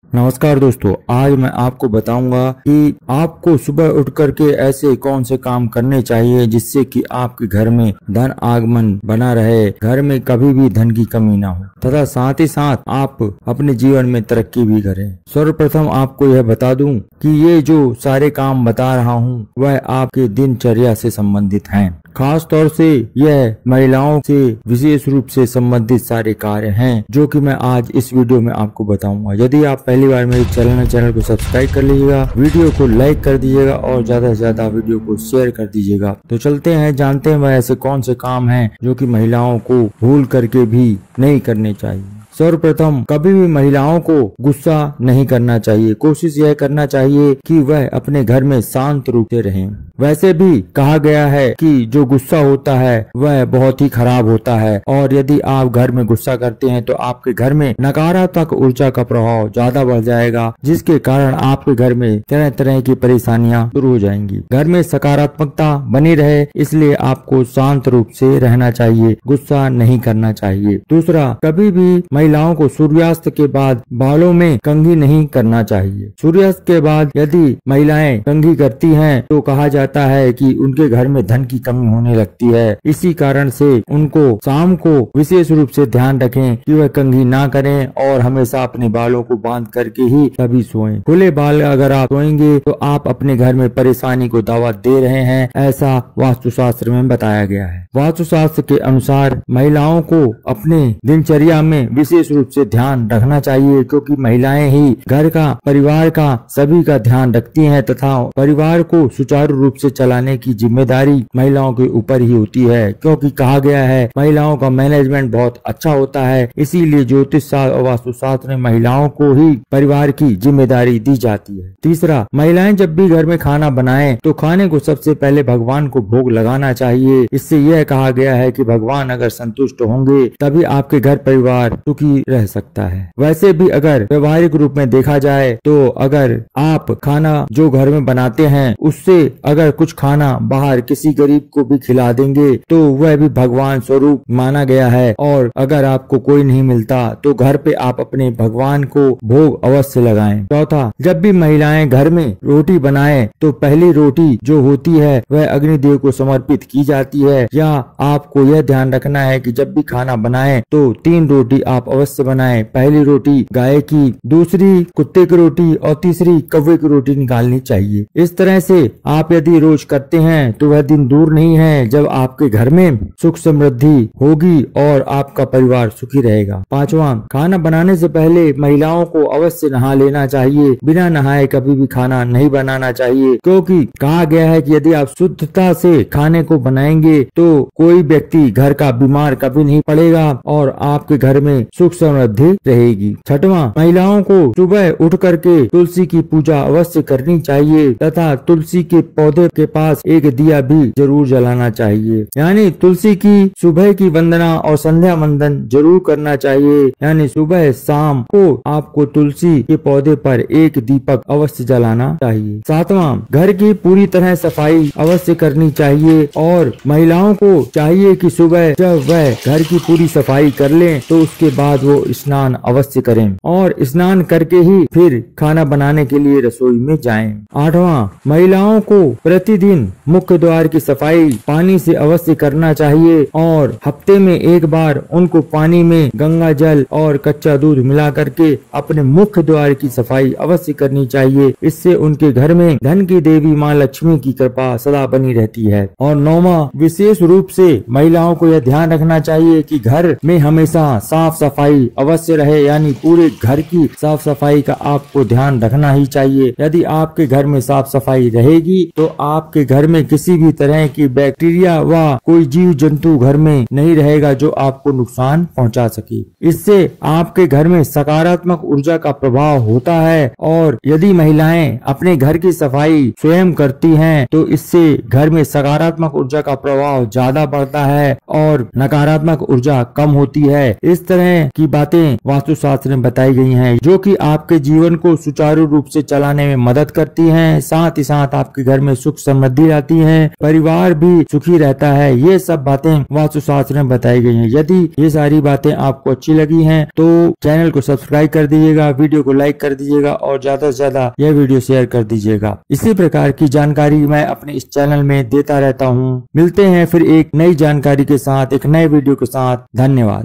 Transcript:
नमस्कार दोस्तों, आज मैं आपको बताऊंगा कि आपको सुबह उठ करके ऐसे कौन से काम करने चाहिए जिससे कि आपके घर में धन आगमन बना रहे, घर में कभी भी धन की कमी ना हो तथा साथ ही साथ आप अपने जीवन में तरक्की भी करें। सर्वप्रथम आपको यह बता दूं कि ये जो सारे काम बता रहा हूं वह आपके दिनचर्या से संबंधित हैं। खास तौर से यह महिलाओं से विशेष रूप से संबंधित सारे कार्य हैं जो कि मैं आज इस वीडियो में आपको बताऊंगा। यदि आप पहली बार मेरे चैनल को सब्सक्राइब कर लीजिएगा, वीडियो को लाइक कर दीजिएगा और ज्यादा से ज्यादा वीडियो को शेयर कर दीजिएगा। तो चलते हैं, जानते हैं वह ऐसे कौन से काम हैं जो कि महिलाओं को भूल करके भी नहीं करने चाहिए। सर्वप्रथम, कभी भी महिलाओं को गुस्सा नहीं करना चाहिए। कोशिश यह करना चाहिए कि वह अपने घर में शांत रूप से रहें। वैसे भी कहा गया है कि जो गुस्सा होता है वह बहुत ही खराब होता है और यदि आप घर में गुस्सा करते हैं तो आपके घर में नकारात्मक ऊर्जा का प्रभाव ज्यादा बढ़ जाएगा, जिसके कारण आपके घर में तरह तरह की परेशानियां शुरू हो जाएंगी। घर में सकारात्मकता बनी रहे इसलिए आपको शांत रूप से रहना चाहिए, गुस्सा नहीं करना चाहिए। दूसरा, कभी भी महिलाओं को सूर्यास्त के बाद बालों में कंघी नहीं करना चाहिए। सूर्यास्त के बाद यदि महिलाएं कंघी करती हैं तो कहा जाता है कि उनके घर में धन की कमी होने लगती है। इसी कारण से उनको शाम को विशेष रूप से ध्यान रखें कि वह कंघी ना करें और हमेशा अपने बालों को बांध करके ही तभी सोएं। खुले बाल अगर आप सोएंगे तो आप अपने घर में परेशानी को दावत दे रहे हैं, ऐसा वास्तुशास्त्र में बताया गया है। वास्तुशास्त्र के अनुसार महिलाओं को अपने दिनचर्या में विशेष रूप से ध्यान रखना चाहिए, क्योंकि महिलाएं ही घर का, परिवार का, सभी का ध्यान रखती हैं तथा परिवार को सुचारू रूप से चलाने की जिम्मेदारी महिलाओं के ऊपर ही होती है। क्योंकि कहा गया है महिलाओं का मैनेजमेंट बहुत अच्छा होता है, इसीलिए ज्योतिष शास्त्र और वास्तुशास्त्र में महिलाओं को ही परिवार की जिम्मेदारी दी जाती है। तीसरा, महिलाएं जब भी घर में खाना बनाएं तो खाने को सबसे पहले भगवान को भोग लगाना चाहिए। इससे यह कहा गया है कि भगवान अगर संतुष्ट होंगे तभी आपके घर परिवार सुखी रह सकता है। वैसे भी अगर व्यवहारिक रूप में देखा जाए तो अगर आप खाना जो घर में बनाते हैं उससे अगर कुछ खाना बाहर किसी गरीब को भी खिला देंगे तो वह भी भगवान स्वरूप माना गया है। और अगर आपको कोई नहीं मिलता तो घर पे आप अपने भगवान को भोग अवश्य लगाएं। चौथा, जब भी महिलाएं घर में रोटी बनाएं तो पहली रोटी जो होती है वह अग्निदेव को समर्पित की जाती है। या आपको यह ध्यान रखना है कि जब भी खाना बनाएं तो 3 रोटी आप अवश्य बनाएं। पहली रोटी गाय की, दूसरी कुत्ते की रोटी और तीसरी कौवे की रोटी निकालनी चाहिए। इस तरह से आप यदि रोज करते हैं तो वह दिन दूर नहीं है जब आपके घर में सुख समृद्धि होगी और आपका परिवार सुखी रहेगा। पांचवा, खाना बनाने से पहले महिलाओं को अवश्य नहा लेना चाहिए। बिना नहाए कभी भी खाना नहीं बनाना चाहिए, क्योंकि कहा गया है कि यदि आप शुद्धता से खाने को बनाएंगे तो कोई व्यक्ति घर का बीमार कभी नहीं पड़ेगा और आपके घर में सुख समृद्धि रहेगी। छठवां, महिलाओं को सुबह उठ करके तुलसी की पूजा अवश्य करनी चाहिए तथा तुलसी के पौधे के पास एक दिया भी जरूर जलाना चाहिए। यानी तुलसी की सुबह की वंदना और संध्या वंदन जरूर करना चाहिए। यानी सुबह शाम को आपको तुलसी के पौधे पर एक दीपक अवश्य जलाना चाहिए। सातवां, घर की पूरी तरह सफाई अवश्य करनी चाहिए और महिलाओं को चाहिए कि सुबह जब वह घर की पूरी सफाई कर लें तो उसके बाद वो स्नान अवश्य करें और स्नान करके ही फिर खाना बनाने के लिए रसोई में जाएं। आठवां, महिलाओं को प्रतिदिन मुख्य द्वार की सफाई पानी से अवश्य करना चाहिए और हफ्ते में एक बार उनको पानी में गंगा जल और कच्चा दूध मिला करके अपने मुख्य द्वार की सफाई अवश्य करनी चाहिए। इससे उनके घर में धन की देवी माँ लक्ष्मी की कृपा सदा बनी रहती है। और नौवां, विशेष रूप से महिलाओं को यह ध्यान रखना चाहिए कि घर में हमेशा साफ सफाई अवश्य रहे। यानी पूरे घर की साफ सफाई का आपको ध्यान रखना ही चाहिए। यदि आपके घर में साफ सफाई रहेगी तो आपके घर में किसी भी तरह की बैक्टीरिया व कोई जीव जंतु घर में नहीं रहेगा जो आपको नुकसान पहुंचा सके। इससे आपके घर में सकारात्मक ऊर्जा का प्रभाव होता है और यदि महिलाएं अपने घर की सफाई स्वयं करती हैं तो इससे घर में सकारात्मक ऊर्जा का प्रभाव ज्यादा बढ़ता है और नकारात्मक ऊर्जा कम होती है। इस तरह की बातें वास्तुशास्त्र में बताई गई हैं जो कि आपके जीवन को सुचारू रूप से चलाने में मदद करती हैं, साथ ही साथ आपके घर में सुख समृद्धि आती है, परिवार भी सुखी रहता है। ये सब बातें वास्तुशास्त्र में बताई गई हैं। यदि ये सारी बातें आपको अच्छी लगी हैं तो चैनल को सब्सक्राइब कर दीजिएगा, वीडियो को लाइक कर दीजिएगा और ज्यादा से ज्यादा यह वीडियो शेयर कर दीजिएगा। इसी प्रकार की जानकारी मैं अपने इस चैनल में देता रहता हूँ। मिलते हैं फिर एक नई जानकारी के साथ, एक नए वीडियो के साथ। धन्यवाद।